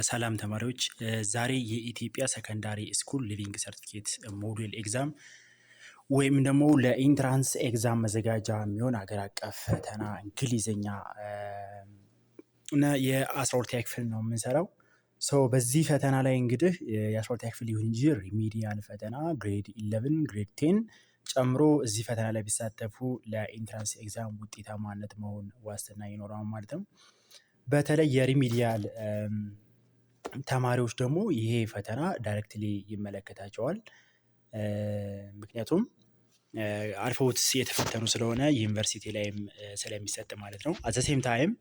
ሰላም ተማሪዎች ዛሬ የኢትዮጵያ ሰከንዳሪ ስኩል ሊቪንግ ሰርቲፊኬት ሞዴል ኤግዛም ወይም ደግሞ ለኢንትራንስ ኤግዛም መዘጋጃ የሚሆን ሀገር አቀፍ ፈተና እንግሊዝኛ እና የ12ኛ ክፍል ነው የምንሰራው። በዚህ ፈተና ላይ እንግዲህ የ12ኛ ክፍል ይሁን እንጂ ሪሚዲያል ፈተና ግሬድ 11 ግሬድ 10 ጨምሮ እዚህ ፈተና ላይ ቢሳተፉ ለኢንትራንስ ኤግዛም ውጤታማነት መሆን ዋስትና ይኖረዋል ማለት ነው። በተለይ የሪሚዲያል ተማሪዎች ደግሞ ይሄ ፈተና ዳይሬክትሊ ይመለከታቸዋል። ምክንያቱም አልፈውት የተፈተኑ ስለሆነ ዩኒቨርሲቲ ላይም ስለሚሰጥ ማለት ነው። አት ዘ ሴም ታይም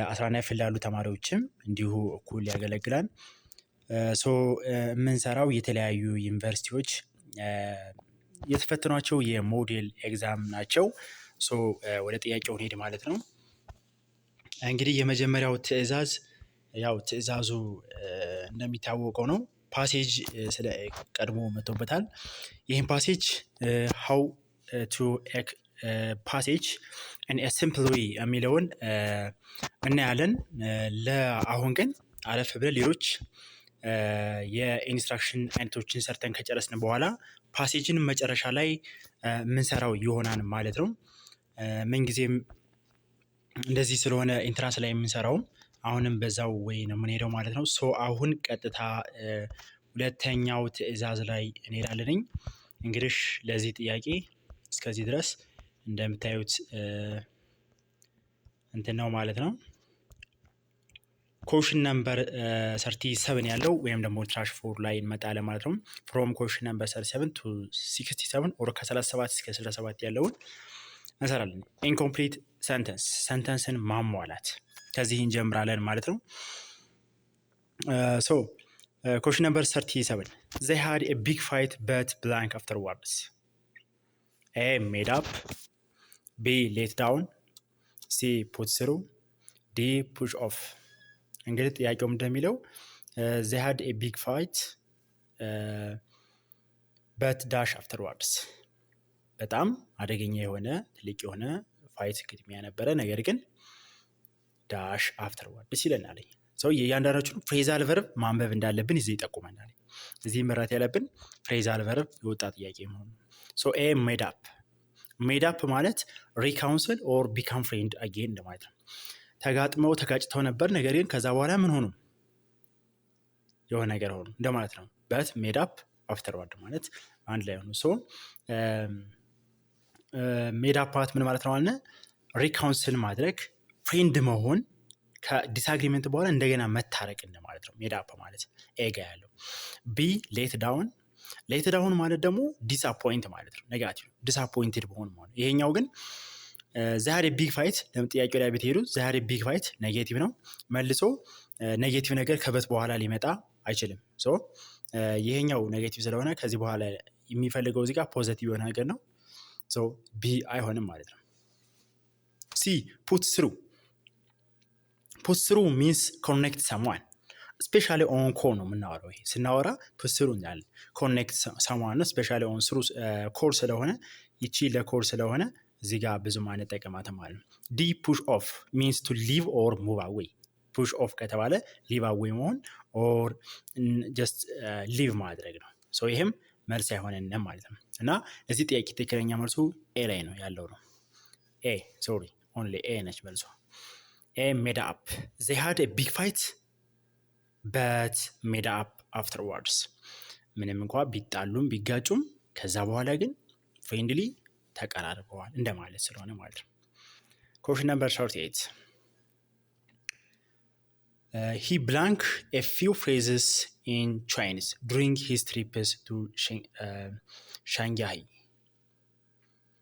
11ኛ ክፍል ላሉ ተማሪዎችም እንዲሁ እኩል ያገለግላል። የምንሰራው የተለያዩ ዩኒቨርሲቲዎች የተፈተኗቸው የሞዴል ኤግዛም ናቸው። ወደ ጥያቄው እንሂድ ማለት ነው። እንግዲህ የመጀመሪያው ትዕዛዝ ትዕዛዙ እንደሚታወቀው ነው። ፓሴጅ ስለ ቀድሞ መጥቶበታል። ይህም ፓሴጅ ሃው ቱ ፓሴጅ ኢን ኤ ሲምፕል ዌይ የሚለውን እናያለን። ለአሁን ግን አለፍ ብለን ሌሎች የኢንስትራክሽን አይነቶችን ሰርተን ከጨረስን በኋላ ፓሴጅን መጨረሻ ላይ የምንሰራው ይሆናል ማለት ነው። ምንጊዜም እንደዚህ ስለሆነ ኢንትራንስ ላይ የምንሰራውም አሁንም በዛው ወይ ነው የምንሄደው ማለት ነው። አሁን ቀጥታ ሁለተኛው ትዕዛዝ ላይ እንሄዳለን። እንግዲህ ለዚህ ጥያቄ እስከዚህ ድረስ እንደምታዩት እንትን ነው ማለት ነው። ኮሽን ነምበር 37 ያለው ወይም ደግሞ ትራሽ 4 ላይ እንመጣለን ማለት ነው። ፍሮም ኮሽን ነምበር 37 to 67 ኦር ከ37 እስከ 67 ያለውን እንሰራለን። ኢንኮምፕሊት ሰንተንስን ማሟላት ከዚህ እንጀምራለን ማለት ነው። ኮሽን ነምበር 37 they had a big fight but blank afterwards. A made up, B let down, C put through, D push off። እንግዲህ ጥያቄው እንደሚለው they had a big fight but dash afterwards። በጣም አደገኛ የሆነ ትልቅ የሆነ ፋይት ግጥሚያ ነበረ፣ ነገር ግን ዳሽ አፍተርዋርድስ ይለናል። የእያንዳንዳችን ፍሬዛል ቨርብ ማንበብ እንዳለብን እዚህ ይጠቁመናል። እዚህ መራት ያለብን ፍሬዛል ቨርብ የወጣ ጥያቄ መሆኑ። ኤ ሜድ አፕ። ሜድ አፕ ማለት ሪካውንስል ኦር ቢካም ፍሬንድ አጌን እንደማለት ነው። ተጋጥመው ተጋጭተው ነበር፣ ነገር ግን ከዛ በኋላ ምን ሆኑ? የሆነ ነገር ሆኑ እንደማለት ነው። በት ሜድ አፕ አፍተርዋርድ ማለት አንድ ላይ ሆኑ። ሜድ አፕ ማለት ምን ማለት ነው? አለ ሪካውንስል ማድረግ፣ ፍሬንድ መሆን፣ ከዲስአግሪመንት በኋላ እንደገና መታረቅ እንደማለት ነው። ሜድ አፕ ማለት ኤጋ ያለው። ቢ ሌት ዳውን። ሌት ዳውን ማለት ደግሞ ዲስአፖይንት ማለት ነው። ኔጋቲቭ ዲስአፖይንትድ በሆን ማለት። ይሄኛው ግን ዛሬ ቢግ ፋይት ለጥያቄው ላይ ብትሄዱ ዛሬ ቢግ ፋይት ኔጌቲቭ ነው። መልሶ ኔጌቲቭ ነገር ከበት በኋላ ሊመጣ አይችልም። ይሄኛው ኔጌቲቭ ስለሆነ ከዚህ በኋላ የሚፈልገው እዚህ ጋር ፖዚቲቭ የሆነ ነገር ነው። ቢ አይሆንም ማለት ነው። ሲ ፑት ስሩ። ፑት ስሩ ሚንስ ኮኔክት ሰምዋን ስፔሻሊ ኦን ኮር ነው የምናወራው። ይሄ ስናወራ ፑት ስሩ እንላለን። ኮኔክት ሰምዋን ነው ስፔሻሊ ኦን ስሩ ኮር ስለሆነ ይቺ ለኮር ስለሆነ እዚህ ጋር ብዙም አንጠቀማትም ማለት ነው። ዲ ፑሽ ኦፍ ሚንስ ቱ ሊቭ ኦር ሙቭ አዌይ። ፑሽ ኦፍ ከተባለ ሊቭ አዌይ መሆን ኦር ጀስት ሊቭ ማድረግ ነው። ይሄም መልስ አይሆነንም ማለት ነው። እና እዚህ ጥያቄ ትክክለኛ መልሱ ኤ ላይ ነው ያለው ነው። ኤ ሶሪ ኦንሊ ኤ ነች መልሷ። ኤ ሜድ አፕ they had a big fight but made up afterwards። ምንም እንኳ ቢጣሉም ቢጋጩም ከዛ በኋላ ግን ፍሬንድሊ ተቀራርበዋል እንደማለት ስለሆነ ማለት ነው። ኮሽን ነምበር 38 he blank a few phrases in Chinese during his trips to Shanghai.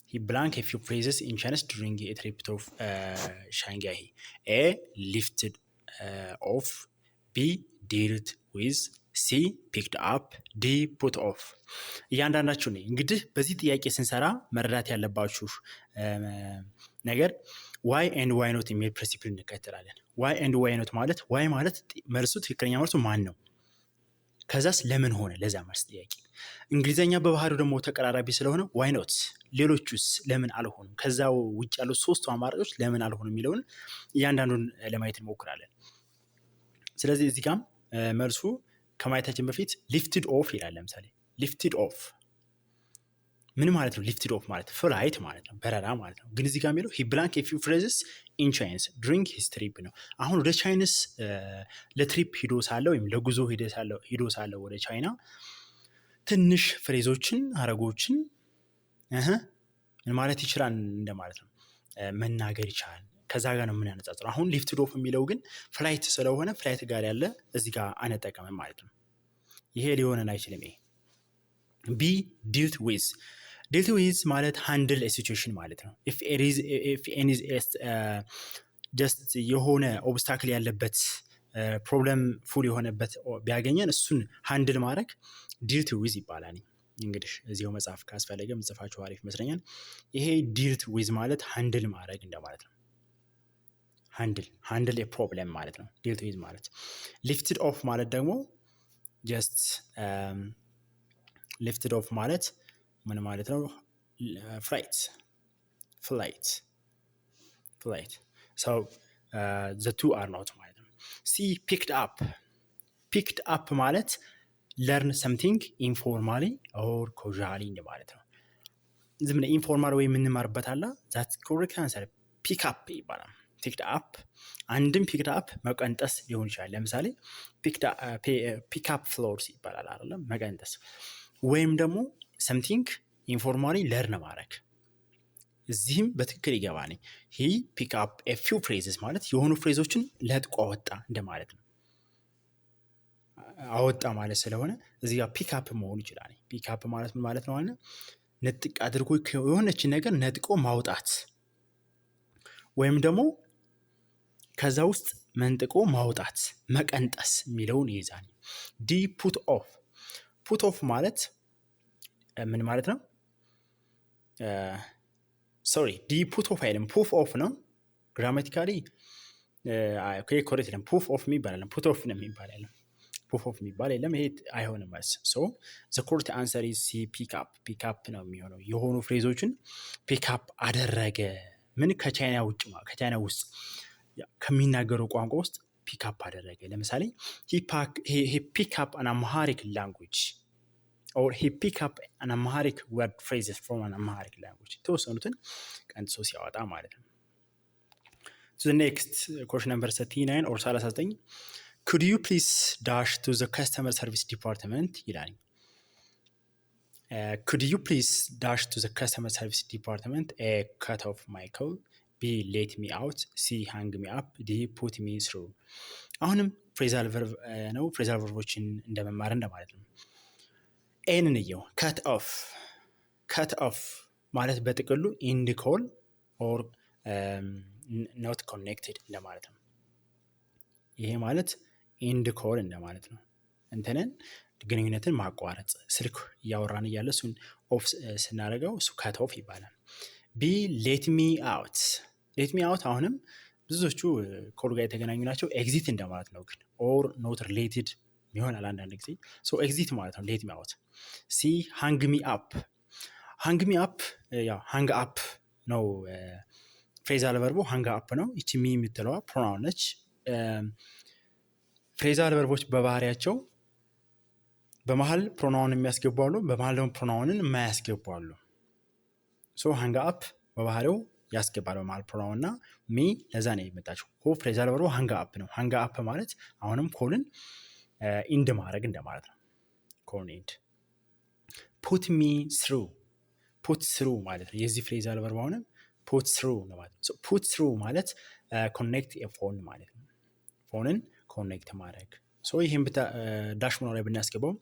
He blank a few phrases in Chinese during a trip to Shanghai. A lifted off, B dealt with, C picked up, D put off። እያንዳንዳችሁ ነው እንግዲህ በዚህ ጥያቄ ስንሰራ መረዳት ያለባችሁ ነገር ዋይ ኤንድ ዋይ ኖት የሚል ፕሪንሲፕል እንከተላለን። ዋይ ኤንድ ዋይ ኖት ማለት ዋይ ማለት መልሱ ትክክለኛ መልሱ ማን ነው፣ ከዛስ ለምን ሆነ፣ ለዛ መልስ ጥያቄ። እንግሊዘኛ በባህሪው ደግሞ ተቀራራቢ ስለሆነ ዋይ ኖት፣ ሌሎቹስ ለምን አልሆኑም፣ ከዛ ውጭ ያሉት ሶስቱ አማራጮች ለምን አልሆኑም የሚለውን እያንዳንዱን ለማየት እንሞክራለን። ስለዚህ እዚህ ጋም መልሱ ከማየታችን በፊት ሊፍትድ ኦፍ ይላል። ለምሳሌ ሊፍትድ ኦፍ ምን ማለት ነው? ሊፍትድ ኦፍ ማለት ፍላይት ማለት ነው፣ በረራ ማለት ነው። ግን እዚህ ጋር የሚለው ሂ ብላንክ ኤ ፊው ፍሬዝስ ኢን ቻይንስ ድሪንግ ሂዝ ትሪፕ ነው። አሁን ወደ ቻይንስ ለትሪፕ ሂዶ ሳለ ወይም ለጉዞ ሂዶ ሳለ ወደ ቻይና ትንሽ ፍሬዞችን ሀረጎችን ምን ማለት ይችላል እንደማለት ነው፣ መናገር ይችላል። ከዛ ጋር ነው የምናነጻጽረው። አሁን ሊፍትድ ኦፍ የሚለው ግን ፍላይት ስለሆነ ፍላይት ጋር ያለ እዚህ ጋር አንጠቀምም ማለት ነው። ይሄ ሊሆነን አይችልም። ይሄ ቢ ዲልት ዊዝ ዲልት ዊዝ ማለት ሃንድል ሲቹዌሽን ማለት ነው። ጀስት የሆነ ኦብስታክል ያለበት ፕሮብለም ፉል የሆነበት ቢያገኘን እሱን ሃንድል ማድረግ ዲልት ዊዝ ይባላል። እንግዲህ እዚሁ መጽሐፍ ካስፈለገ መጽፋችሁ አሪፍ ይመስለኛል። ይሄ ዲልት ዊዝ ማለት ሃንድል ማድረግ እንደማለት ነው። ሃንድል የፕሮብለም ማለት ነው ዲልት ዊዝ ማለት። ሊፍትድ ኦፍ ማለት ደግሞ ጀስት ሊፍትድ ኦፍ ማለት ምን ማለት ነው? ፍላይት ሰው ዘ ቱ አር ኖት ማለት ነው። ሲ ፒክድ አፕ ማለት ለርን ሰምቲንግ ኢንፎርማሊ ኦር ኮዣሊ እንደማለት ነው። ዝም ብለህ ኢንፎርማል ወይ የምንማርበት አለ። ዛት ኮሬክት አንሰር ፒክ አፕ ይባላል። ፒክድ አፕ አንድም ፒክድ አፕ መቀንጠስ ሊሆን ይችላል። ለምሳሌ ፒክ አፕ ፍሎርስ ይባላል አይደለም፣ መቀንጠስ። ወይም ደግሞ ሰምቲንግ ኢንፎርማሊ ለርን ማድረግ። እዚህም በትክክል ይገባል። ሂ ፒክ አፕ ኤ ፊው ፍሬዝስ ማለት የሆኑ ፍሬዞችን ለጥቆ አወጣ እንደማለት ነው። አወጣ ማለት ስለሆነ እዚህ ጋር ፒክ አፕ መሆን ይችላል። ፒክ አፕ ማለት ምን ማለት ነው? ነጥቅ አድርጎ የሆነችን ነገር ነጥቆ ማውጣት ወይም ደግሞ ከዛ ውስጥ መንጥቆ ማውጣት፣ መቀንጠስ የሚለውን ይይዛል። ዲ ፑት ኦፍ ማለት ምን ማለት ነው? ሶሪ ዲ ፑት ኦፍ አይደለም፣ ፑፍ ኦፍ ነው። ግራማቲካሊ ኮሬክት ነው። ፑፍ ኦፍ የሚባል አይደለም፣ ፑት ኦፍ ነው የሚባል አይደለም። ፑፍ ኦፍ የሚባል የለም። ይሄ አይሆንም ማለት ሶ ዘ ኮሬክት አንሰር ኢዝ ሲ ፒክ አፕ ነው የሚሆነው። የሆኑ ፍሬዞችን ፒክ አፕ አደረገ። ምን ከቻይና ውስጥ ከሚናገረው ቋንቋ ውስጥ ፒክ አፕ አደረገ። ለምሳሌ ሂ ፒክ አፕ አን አምሃሪክ ላንጉጅ ኦር ሂ ፒክ አፕ አን አምሃሪክ ወርድ ፍሬዝስ ፍሮም አን አምሃሪክ ላንጉጅ። የተወሰኑትን ቀንሶ ሲያወጣ ማለት ነው። ሶ ዘ ኔክስት ኮሽን ነምበር 39 ኦር 39 could you please dash to the customer service department ይላል። could you please dash to the customer service department? A cut off my call, B let me out, C hang me up, D put me through። አሁንም ፍሬዛል ቨርብ ነው። ፍሬዛል ቨርቦችን እንደመማር እንደማለት ነው። ኤን እንየው። cut off ማለት በጥቅሉ ኢንድ ኮል ኦር ኖት ኮኔክትድ እንደማለት ነው። ይሄ ማለት ኢንድ ኮል እንደማለት ነው። እንትንን ግንኙነትን ማቋረጥ፣ ስልክ እያወራን እያለ እሱን ኦፍ ስናደርገው እሱ ካት ኦፍ ይባላል። ቢ ሌት ሚ አውት አሁንም ብዙዎቹ ኮል ጋር የተገናኙ ናቸው። ኤግዚት እንደማለት ነው ግን ኦር ኖት ሪሌትድ ይሆናል አንዳንድ ጊዜ። ሶ ኤግዚት ማለት ነው ሌት ሚ አውት። ሲ ሃንግ ሚ አፕ ያው ሃንግ አፕ ነው ፍሬዛል ቨርቡ ሃንግ አፕ ነው። ይቺ ሚ የምትለዋ ፕሮናውን ነች። ፍሬዛል ቨርቦች በባህሪያቸው በመሀል ፕሮናውን የሚያስገቡ አሉ፣ በመሀል ደግሞ ፕሮናውንን የማያስገቡ አሉ። ሶ ሃንግ አፕ በባህሪው ያስገባል በመሀል ፕሮናውን እና ሚ ለዛ ነው የመጣችው። ፍሬዛል ቨርቡ ሃንግ አፕ ነው። ሃንግ አፕ ማለት አሁንም ኮልን ኢንድ ማድረግ እንደማለት ነው። ኮልን ኢንድ። ፑት ሚ ስሩ ማለት ነው። የዚህ ፍሬዛል ቨርብ አሁንም ፑት ስሩ ነው ማለት ነው። ፑት ስሩ ማለት ኮኔክት ፎን ማለት ነው። ፎንን ኮኔክት ማድረግ። ሶ ይህም ዳሽ ሞኖ ላይ ብናስገባው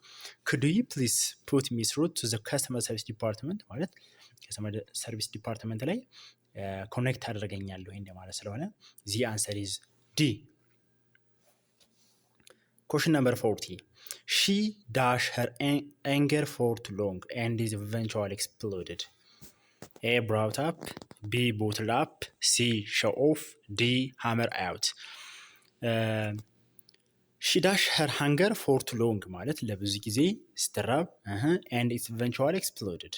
could you please put me through to the customer service department ማለት ከስተመር ሰርቪስ ዲፓርትመንት ላይ ኮኔክት አደረገኛለሁ እንደማለት ስለሆነ the answer is D። Question number 40 she dash her anger for too long and is eventually exploded. A brought up, B bottled up, C show off, D hammer out። she dash her hunger for too long ማለት ለብዙ ጊዜ ስትራብ and it's eventually exploded።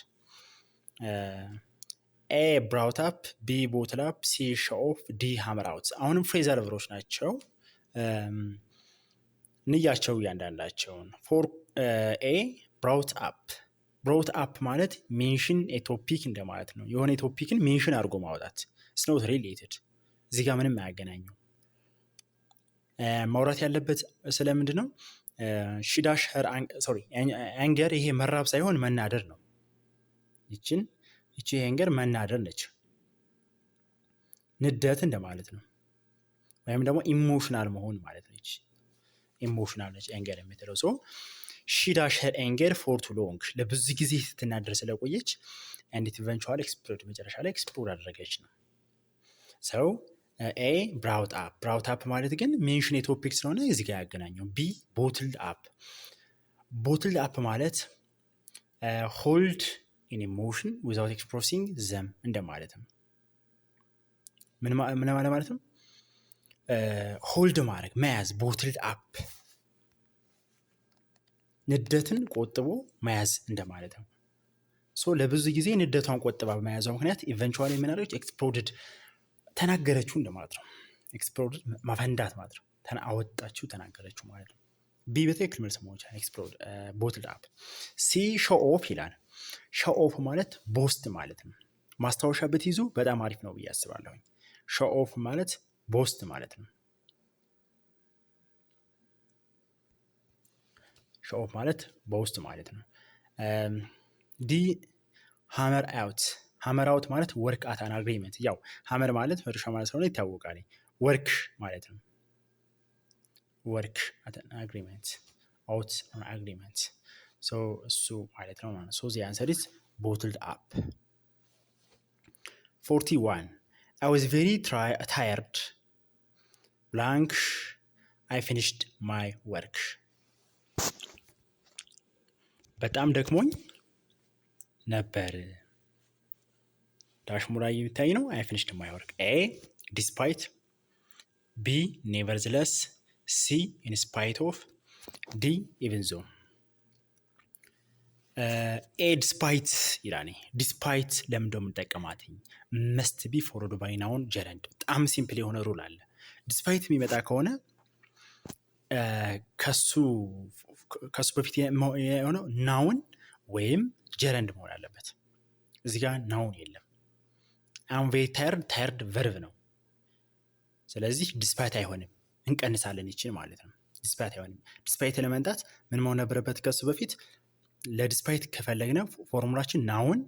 A brought up, B bottled up, C show off, D hammer out። አሁንም ፍሬዛል ቨርቦች ናቸው። እንያቸው እያንዳንዳቸውን። ፎር ኤ ብራውት አፕ ማለት ሜንሽን ቶፒክ እንደማለት ነው። የሆነ ቶፒክን ሜንሽን አድርጎ ማውጣት። ስኖት ሪሌትድ እዚህ ጋር ምንም አያገናኘው። ማውራት ያለበት ስለምንድን ነው? ሺዳሽ ሄር አንገር፣ ይሄ መራብ ሳይሆን መናደር ነው። ይቺ አንገር መናደር ነች፣ ንደት እንደማለት ነው። ወይም ደግሞ ኢሞሽናል መሆን ማለት ነች። ኢሞሽናል ነች አንገር የምትለው ሰው። ሺዳሽ ሄር አንገር ፎር ቱ ሎንግ፣ ለብዙ ጊዜ ስትናደር ስለቆየች and it eventually explode፣ መጨረሻ ላይ ኤክስፕሎድ አደረገች ነው። ሰው ኤ ብራውት አፕ ማለት ግን ሜንሽን የቶፒክ ስለሆነ እዚህ ጋር ያገናኘው። ቢ ቦትልድ አፕ ማለት ሆልድ ኢን ኢሞሽን ዊዛውት ኤክስፕሬሲንግ ዘም እንደማለት ነው። ምን ማለት ነው? ሆልድ ማድረግ መያዝ። ቦትልድ አፕ ንደትን ቆጥቦ መያዝ እንደማለት ነው። ሶ ለብዙ ጊዜ ንደቷን ቆጥባ በመያዟ ምክንያት ኢቨንቹዋሊ የምናደርገች ኤክስፕሎድድ፣ ተናገረችው እንደማለት ነው። ኤክስፕሎድድ ማፈንዳት ማለት ነው። አወጣችው፣ ተናገረችው ማለት ነው። ቢ በትክክል መልስ መሆን ይችላል። ኤክስፕሎድ ቦትልድ አፕ። ሲ ሾው ኦፍ ይላል። ሾው ኦፍ ማለት ቦስት ማለት ነው። ማስታወሻ ብትይዙ በጣም አሪፍ ነው ብዬ አስባለሁ። ሾው ኦፍ ማለት ቦስት ማለት ነው። ሾው ኦፍ ማለት ቦስት ማለት ነው። ዲ ሃመር አውት ማለት ወርክ አት አን አግሪመንት። ያው ሃመር ማለት መዶሻ ማለት ስለሆነ ይታወቃል። ወርክ ማለት ነው። ወርክ አት አን አግሪመንት፣ አውት አን አግሪመንት፣ ሶ እሱ ማለት ነው ማለት ነው። ሶ ዚ አንሰር ኢዝ ቦትልድ አፕ። 41 I was very tired blank I finished my work። በጣም ደክሞኝ ነበር። ዳሽ ሙራ የሚታይ ነው። I finished my work። A despite፣ B nevertheless፣ C in spite of፣ D even though። ኤ ዲስፓይት ይላል። ዲስፓይት ለምን እንደምንጠቀማት መስት ቢ ፎሎድ ባይ ናውን ጀረንድ። በጣም ሲምፕል የሆነ ሩል አለ። ዲስፓይት የሚመጣ ከሆነ ከሱ በፊት የሆነው ናውን ወይም ጀረንድ መሆን አለበት። እዚህ ጋር ናውን የለም። አም ቬሪ ታየርድ ቨርብ ነው። ስለዚህ ዲስፓይት አይሆንም፣ እንቀንሳለን ይችን ማለት ነው። ዲስፓይት አይሆንም። ዲስፓይት ለመምጣት ምን መሆን ነበረበት? ከሱ በፊት ለዲስፓይት ከፈለግነ ፎርሙላችን ናውን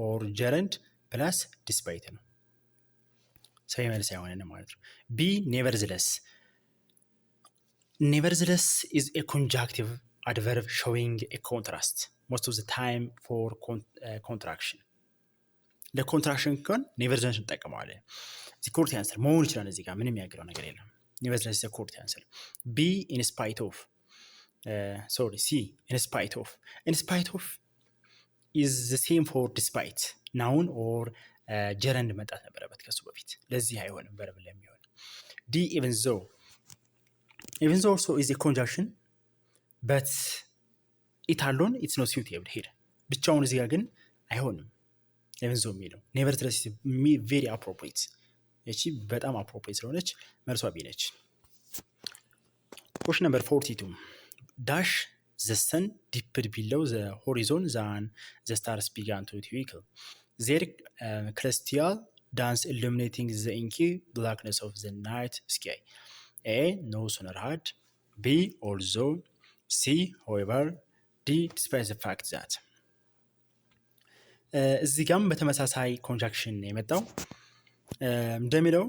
ኦር ጀረንድ ፕላስ ዲስፓይት ነው። ሰው መልስ አይሆንም ማለት ነው። ቢ ኔቨርዝለስ ኢዝ ኤ ኮንጃክቲቭ adverb showing a contrast most of the time for contraction። ለኮንትራክሽን ከሆነ ኔቨርዝለስ እንጠቀመዋለን። እዚህ ኮርት ያንሰር መሆን ይችላል። እዚህ ጋር ምንም ያገረው ነገር የለም። ኔቨርዝለስ ኢዝ ኮርት ያንሰር። ቢ in spite of C in spite of is the same for despite noun or gerund መጣት ነበረበት ከሱ በፊት። ለዚህ አይሆንም verb ለሚሆን። D even though also is a conjunction but it alone it's not suitable here። ብቻውን እዚህ ጋር ግን አይሆንም። even though የሚለው nevertheless is very appropriate። እቺ በጣም appropriate ስለሆነች መልሷ ቢ ነች። question number 42 dash the sun dipped below the horizon than the stars began to twinkle. Their celestial dance illuminating the inky blackness of the night sky. A no sooner had, B although, C however, D despite the fact that። እዚህ ጋም በተመሳሳይ ኮንጃክሽን የመጣው እንደሚለው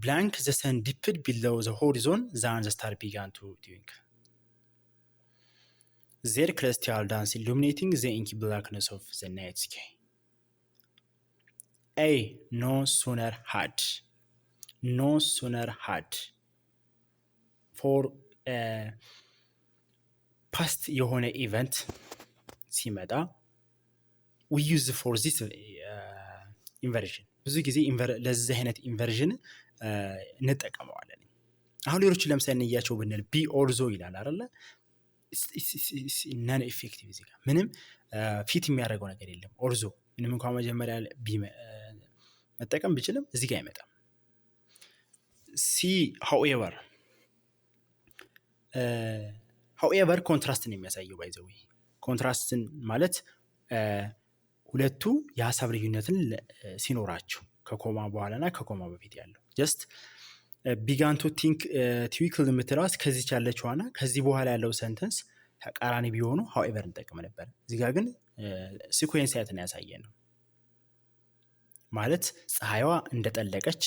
blank the sun dipped below the horizon than the star began to twinkle. Their celestial dance illuminating the inky blackness of the night sky. A no sooner had for past የሆነ ኢቨንት ሲመጣ we use for this inversion። ብዙ ጊዜ ለዚህ አይነት ኢንቨርዥን እንጠቀመዋለን። አሁን ሌሎችን ለምሳሌ እንያቸው ብንል ቢ ኦልዞ ይላል አይደለ? ነን ኢፌክቲቭ እዚህ ጋር ምንም ፊት የሚያደርገው ነገር የለም። ኦልዞ ምንም እንኳን መጀመሪያ ቢ መጠቀም ብችልም እዚህ ጋር አይመጣም። ሲ however ሀውኤቨር ኮንትራስትን የሚያሳየው ባይዘዊ ኮንትራስትን ማለት ሁለቱ የሀሳብ ልዩነትን ሲኖራቸው ከኮማ በኋላና ከኮማ በፊት ያለው ጀስት ቢጋን ቱ ቲንክ ትዊክል የምትለዋስ ከዚች ያለችዋና ከዚህ በኋላ ያለው ሰንተንስ ተቃራኒ ቢሆኑ ሀውኤቨር እንጠቅም ነበር። እዚህ ጋር ግን ሲኩዌንስ ያትን ያሳየ ነው ማለት ፀሐይዋ እንደጠለቀች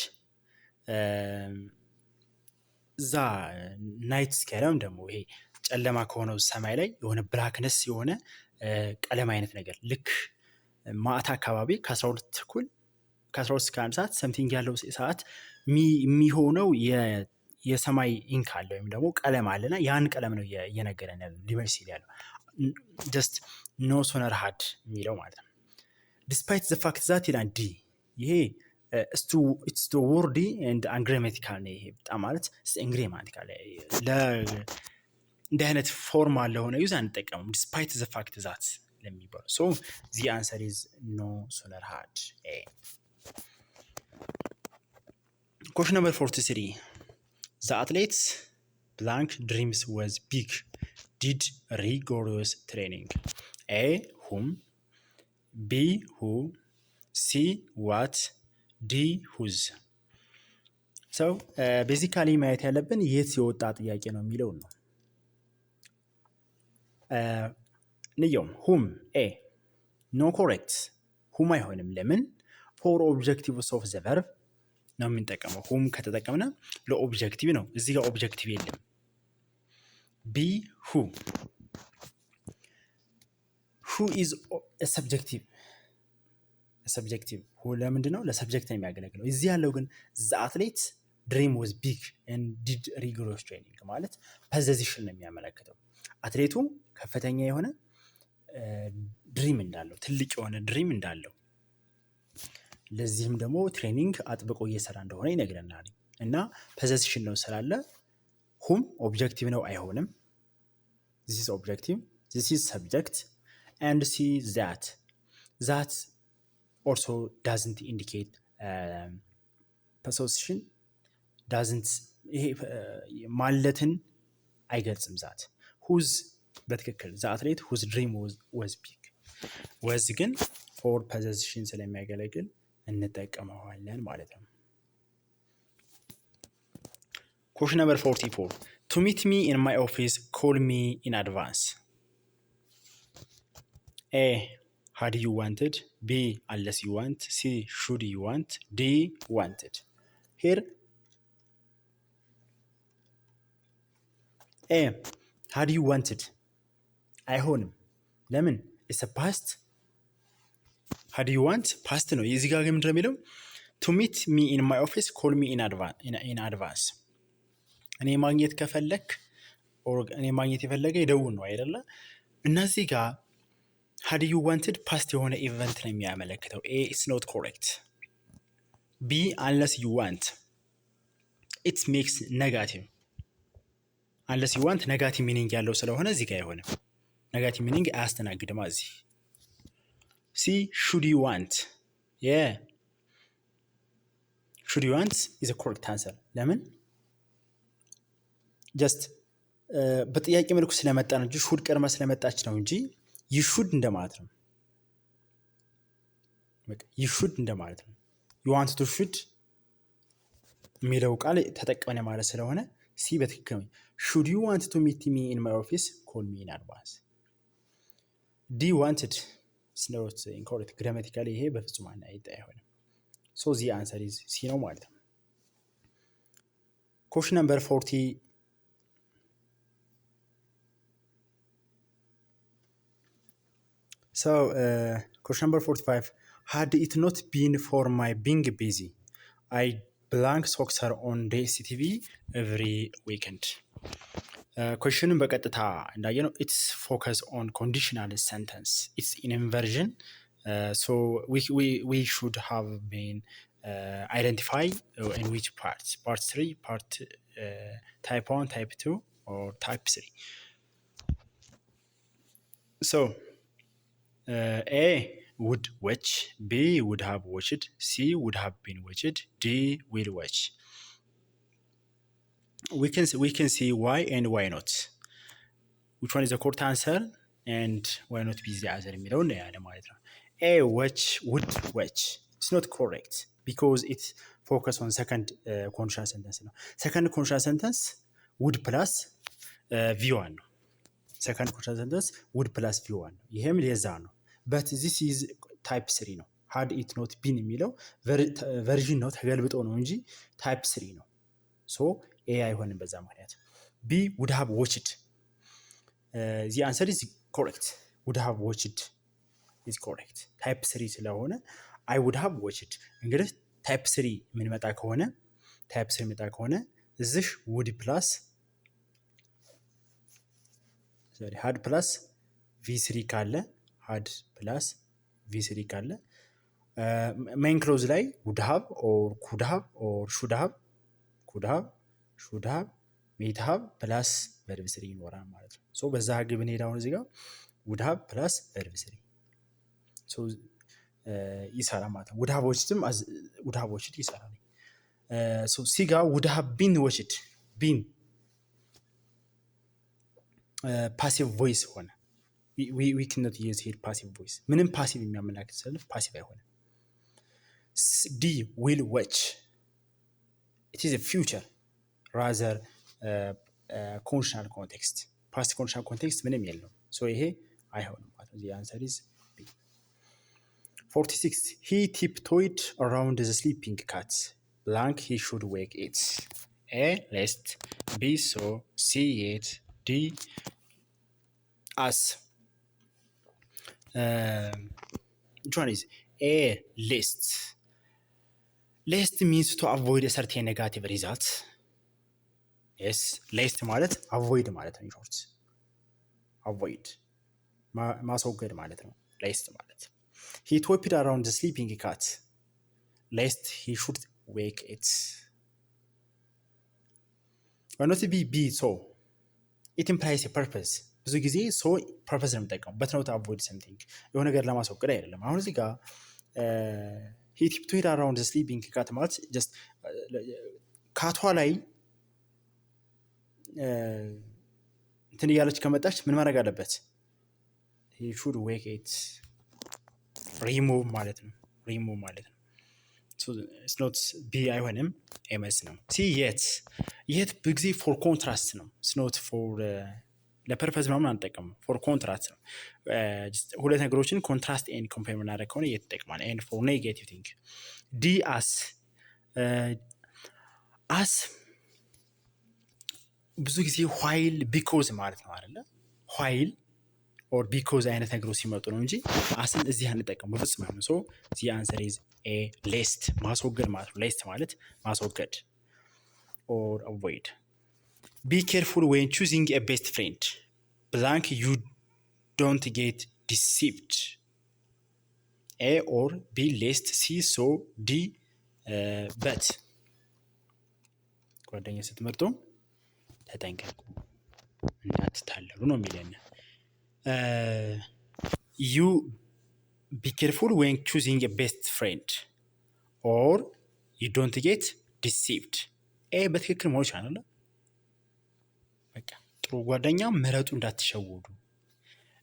እዛ ናይት ስካይም ደግሞ ይሄ ጨለማ ከሆነው ሰማይ ላይ የሆነ ብላክነስ የሆነ ቀለም አይነት ነገር ልክ ማታ አካባቢ ከ12 እስከ 1 ሰዓት ሰምቲንግ ያለው ሰዓት የሚሆነው የሰማይ ኢንክ አለ ወይም ደግሞ ቀለም አለና ያን ቀለም ነው እየነገረን ያለው ሊመስል ያለው ጀስት ኖ ሶነር ሃድ የሚለው ማለት ነው። ዲስፓይት ዘ ፋክት ዛት ይላል ዲ ይሄ ኢትስ ቱ ወርዲ ኤንድ አንግሬማቲካል ነው። ይሄ በጣም ማለት አንግሬማቲካል እንዲህ አይነት ፎርማል ለሆነ ዩዝ አንጠቀሙም ዲስፓይት ዘ ፋክት ዛት ለሚባለው ሶ ዚ አንሰር ኢዝ ኖ ሶነር ሃድ ኤ። Question number 43. The athlete's blank dreams was big. Did rigorous training. A. Whom. B. Who. C. What. D. Whose. So basically ማየት ያለብን የት የወጣ ጥያቄ ነው የሚለውን ነው። ንየውም whom A. No correct. whom አይሆንም። ለምን? for objectives of the verb ነው የምንጠቀመው። ሁም ከተጠቀምነ ለኦብጀክቲቭ ነው። እዚህ ጋር ኦብጀክቲቭ የለም። ቢ ሁ ኢዝ ሰብጀክቲቭ ሁ ለምንድን ነው? ለሰብጀክት ነው የሚያገለግለው። እዚህ ያለው ግን ዘ አትሌት ድሪም ወዝ ቢግ ኤንድ ዲድ ሪጎረስ ትሬኒንግ ማለት ፖዚሽን ነው የሚያመለክተው። አትሌቱ ከፍተኛ የሆነ ድሪም እንዳለው ትልቅ የሆነ ድሪም እንዳለው ለዚህም ደግሞ ትሬኒንግ አጥብቆ እየሰራ እንደሆነ ይነግረናል። እና ፖዚሽን ነው ስላለ ሁም ኦብጀክቲቭ ነው አይሆንም። this is objective, this is subject, and see that also doesn't indicate possession doesn't ይሄ ማለትን አይገልጽም። ዛት whose በትክክል the athlete whose dream was big was ግን for possession ስለሚያገለግል እንጠቀመዋለን ማለት ነው። Question number 44. To meet me in my office, call me in advance. A. Had you wanted. B. Unless you want. C. Should you want. D. Wanted. Here A. Had you wanted. አይሆንም። ለምን? It's a past. Had you want? Past ነው። የዚህ ጋር ምንድነው የሚለው? To meet me in my office, call me in advance. እኔ ማግኘት ከፈለክ እኔ ማግኘት የፈለገ ይደውል ነው አይደለ? እነዚህ ጋር had you wanted past የሆነ ኢቨንት ነው የሚያመለክተው። A is not correct. B unless you want. It makes negative. unless you want negative meaning ያለው ስለሆነ እዚህ ጋር አይሆንም። negative meaning አያስተናግድም እዚህ። C should you want. Yeah. should you want is a correct answer. ለምን? just በጥያቄ መልኩ ስለመጣ ነው እንጂ should ቀድማ ስለመጣች ነው እንጂ you should እንደማለት ነው። you should እንደማለት ነው። you want to should የሚለው ቃል ተጠቅመን ማለት ስለሆነ ሲ በትክክል ነው። should you want to meet me in my office, call me in advance. D wanted is not incorrect. grammatically ይሄ በፍጹም አይሆንም። so the answer is C ነው ማለት ነው። question number 40. So question number 45. Had it not been for my being busy, I blank soccer on DSTV every weekend. questionን በቀጥታ እንዳየነው it's focus on conditional sentence. it's in inversion. So we should have been identify in which parts. part 3, part type 1, type 2 or type 3. So A would watch, B would have watched, C would have been watched, D will watch. we can see why and why not. which one is the correct answer and why not be the other የሚለው እናያለን ማለት ነው። A which would which it's not correct because it focus on second conditional sentence ነው። second conditional sentence would plus V1 ነው። second conditional sentence would plus V1 ነው። ይሄም ለዛ ነው። but this is type 3 ነው። had it not been የሚለው ቨርዥን ነው ተገልብጦ ነው እንጂ ታይፕ 3 ነው። ሶ ኤ አይሆንም በዛ ምክንያት። ቢ would have watched the answer is correct. would have watched is correct. ታይፕ 3 ስለሆነ I would have watched እንግዲህ ታይፕ 3 ምን መጣ ከሆነ እዚህ would plus had plus v3 ካለ had plus v3 ካለ main clause ላይ would have or could have or should have might have plus verb 3 ይኖራል ማለት ነው። ሶ በዛ ህግ ብንሄድ አሁን እዚህ ጋር would have plus verb 3 ሶ ይሰራል ማለት ነው። would have watched ይሰራል። ሶ ሲጋ would have been watched been passive voice ሆነ። we cannot use here passive voice ምንም ፓሲቭ የሚያመላክት ስለሆነ ፓሲቭ አይሆንም። D will watch it is a future rather conditional context past conditional context ምንም የለውም። ሶ ይሄ አይሆንም ማለት ነው። the answer is B. 46 he tiptoed around the sleeping cat blank he should wake it. A lest B saw C yet D as which one is A list. lest means to avoid a certain negative result. yes lest ማለት avoid ማለት ነው። short avoid ማስወገድ ማለት ነው lest ማለት። he tiptoed around the sleeping cat lest he should wake it. why not be so it implies a purpose. ብዙ ጊዜ so purpose ነው የሚጠቀመው but not avoid something የሆነ ነገር ለማስወገድ አይደለም። አሁን እዚህ ጋር he tiptoed around the sleeping cat ማለት just ካቷ ላይ እንትን እያለች ከመጣች ምን ማድረግ አለበት? he should wake it remove ማለት ነው። so it's not B አይሆንም MS ነው። C yet ብዙ ጊዜ for contrast ነው it's not for ለፐርፐዝ ምናምን አንጠቀምም ፎር ኮንትራስት ነው። ሁለት ነገሮችን ኮንትራስት ኤንድ ኮምፔር የምናደርግ ከሆነ እየተጠቅማል ኤንድ ፎር ኔጌቲቭ ቲንግ። ዲ አስ ብዙ ጊዜ ዋይል ቢኮዝ ማለት ነው አይደለ? ዋይል ኦር ቢኮዝ አይነት ነገሮች ሲመጡ ነው እንጂ አስን እዚህ አንጠቀም በፍጹም ማለት ነው። ሶ ዚ አንሰር ኢዝ ኤ ሌስት ማስወገድ ማለት ነው። ሌስት ማለት ማስወገድ ኦር አቮይድ። Be careful when choosing a best friend. Blank you don't get deceived. A or B lest C so D but. ጓደኛ ስትመርጡ ተጠንቀቁ እንዳትታለሉ ነው የሚለን። You be careful when choosing a best friend or you don't get deceived. A በትክክል መሆን ይችላል። በቃ ጥሩ ጓደኛ ምረጡ እንዳትሸወዱ።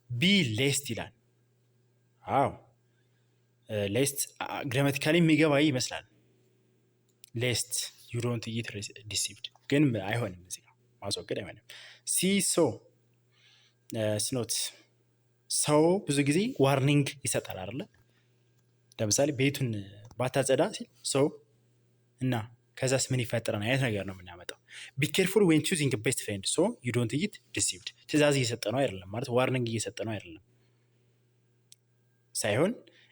ቢ ሌስት ይላል። አዎ ሌስት ግራማቲካሊ የሚገባ ይመስላል። ሌስት ዩ ዶንት ጌት ዲሲቭድ ግን አይሆንም፣ እዚህ ጋር ማስወገድ አይሆንም። ሲ ሶ ስኖት ሰው ብዙ ጊዜ ዋርኒንግ ይሰጣል አይደለ? ለምሳሌ ቤቱን ባታጸዳ ሲል ሰው እና ከዛስ ምን ይፈጠራል አይነት ነገር ነው የምናመጣው። ቢ ኬርፉል ዌን ቹዚንግ ቤስት ፍሬንድ ሶ ዩ ዶንት ጌት ዲሲቭድ። ትእዛዝ እየሰጠ ነው አይደለም ማለት ዋርኒንግ እየሰጠ ነው አይደለም ሳይሆን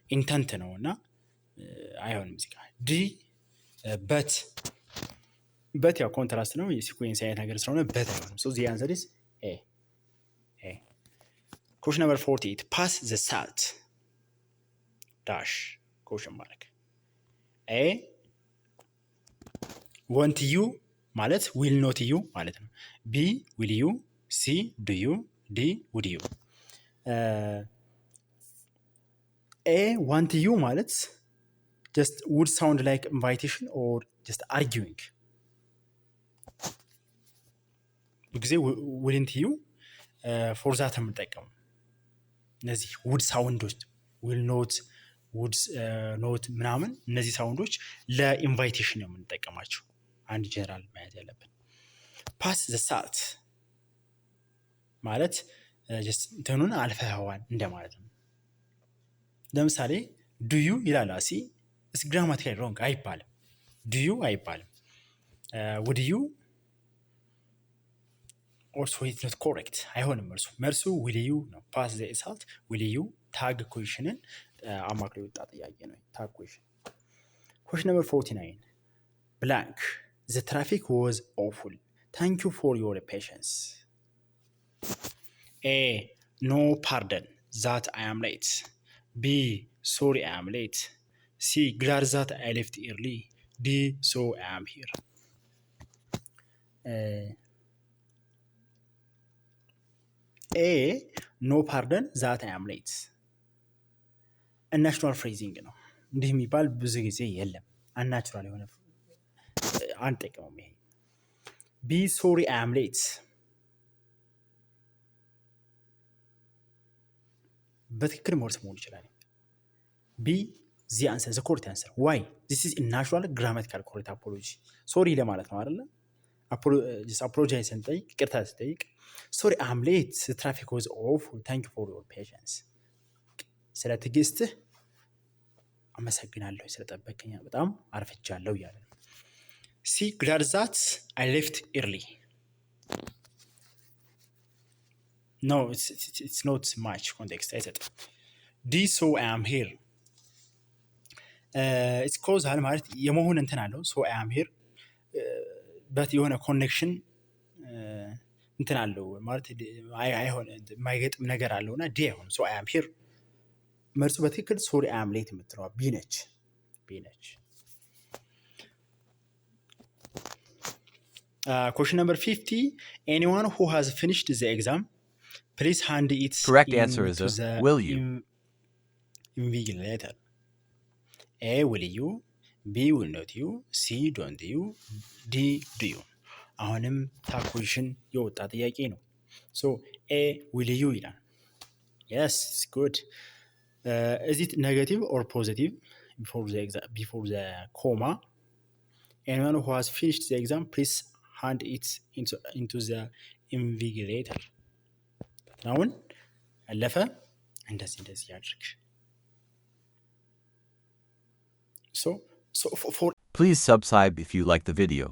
ኢንተንት ነው እና አይሆንም እዚህ ጋር። ዲ በት ያው ኮንትራስት ነው የሲኩዌንስ አይነት ነገር ስለሆነ በት አይሆንም። ሶ ዚ አንሰር ኢዝ ኤ። ኩዌስችን ነምበር 48 ፓስ ዘ ሳልት ዳሽ ኩዌስችን ማርክ። ኤ want you ማለት will not you ማለት ነው። B will you C do you D would you። A want you ማለት just would sound like invitation or just arguing ጊዜ ውድንት ዩ ፎር ዛት የምንጠቀሙ እነዚህ ውድ ሳውንዶች ዊል ኖት ውድ ኖት ምናምን እነዚህ ሳውንዶች ለኢንቫይቴሽን ነው የምንጠቀማቸው። አንድ ጀነራል ማየት ያለብን ፓስ ዘ ሳልት ማለት እንትኑን አልፈኸዋል እንደማለት ነው። ለምሳሌ ዱዩ ይላል አሲ እስ ግራማቲካሊ ሮንግ አይባልም። ዱዩ አይባልም። ውድዩ ኦልሶ ኢት ኖት ኮሬክት አይሆንም። መልሱ ዊልዩ ነው። ፓስ ዘ ሳልት ዊልዩ ታግ ኩዌሽንን አማክሎ የወጣ ጥያቄ ነው። ታግ ኩዌሽን ኩዌሽን ነምበር 49 ብላንክ ዘ ትራፊክ ዋዝ ኦፉል ታንክ ዩ ፎር ዮር ፔሽንስ ኤ ኖ ፓርደን ዛት አይ አም ሌት ቢ ሶሪ አይ አም ሌት ሲ ግላድ ዛት አይ ሌፍት ኤርሊ ዲ ሶ አይ አም ሂር። ኤ ኖ ፓርደን ዛት አይ አም ሌት ናቹራል ፍሬዚንግ ነው። እንዲህ የሚባል ብዙ ጊዜ የለም። አንናቹራል የሆነ አንጠቀመውም። ይሄ ቢ ሶሪ አይ አም ሌት በትክክል ሞርስ መሆን ይችላል። ቢ ዚ አንሰር ዘ ኮሬክት አንሰር ዋይ ዚስ ኢዝ ናቹራል ግራማቲካል ኮሬክት አፖሎጂ ሶሪ ለማለት ነው አይደለ? አፖሎጃይዝ ስንጠይቅ ይቅርታ ስንጠይቅ ሶሪ አይ አም ሌት ትራፊክ ዋዝ ኦፍ ታንክ ዩ ፎር ዮር ፔሽንስ ስለ ትዕግስትህ አመሰግናለሁ ስለጠበቀኝ በጣም አርፍጃለሁ እያለ ነው። ሲ ግላድ ዛት አይ ሌፍት ኤርሊ ኖ ኢትስ ኖት ማች ኮንቴክስት አይሰጥም። ዲ ሶ አይ አም ሂር ኢትስ ኮዛል ማለት የመሆን እንትን አለው። ሶ አይ አም ሂር በት የሆነ ኮኔክሽን እንትን አለው ማለት አይሆን የማይገጥም ነገር አለውና ዲ አይሆንም። ሶ አይ አም ሂር መልሱ በትክክል ሶሪ አይ አም ሌት የምትለዋ ቢ ነች። Question number 50 anyone who has finished the exam please hand it correct answer is will you invigilator. A will you B will not you C don't you D do you አሁንም ታኩሽን የወጣ ጥያቄ ነው። ሶ A will you ይላል። yes it's good. Is it negative or positive before the comma? Anyone who has finished the exam please hand it into the invigilator. አሁን አለፈ እንደዚህ ያድርግ። So for please subscribe if you like the video.